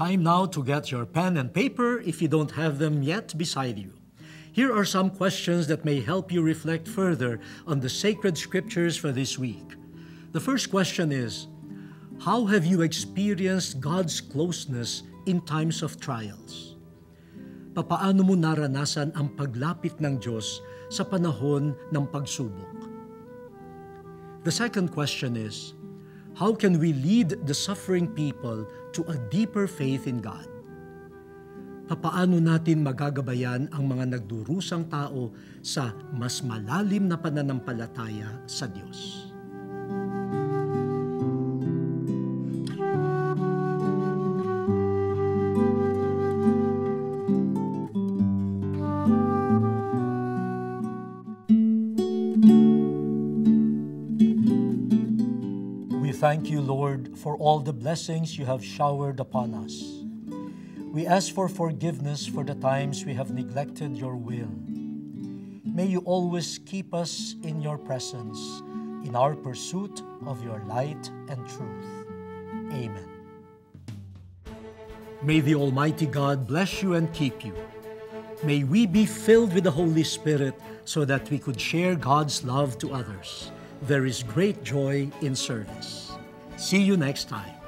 time now to get your pen and paper if you don't have them yet beside you. Here are some questions that may help you reflect further on the sacred scriptures for this week. The first question is, how have you experienced God's closeness in times of trials? Papaano mo naranasan ang paglapit ng Diyos sa panahon ng pagsubok? The second question is, how can we lead the suffering people to a deeper faith in God? Papaano natin magagabayan ang mga nagdurusang tao sa mas malalim na pananampalataya sa Diyos? Thank you, Lord, for all the blessings you have showered upon us. We ask for forgiveness for the times we have neglected your will. May you always keep us in your presence, in our pursuit of your light and truth. Amen. May the Almighty God bless you and keep you. May we be filled with the Holy Spirit so that we could share God's love to others. There is great joy in service. See you next time.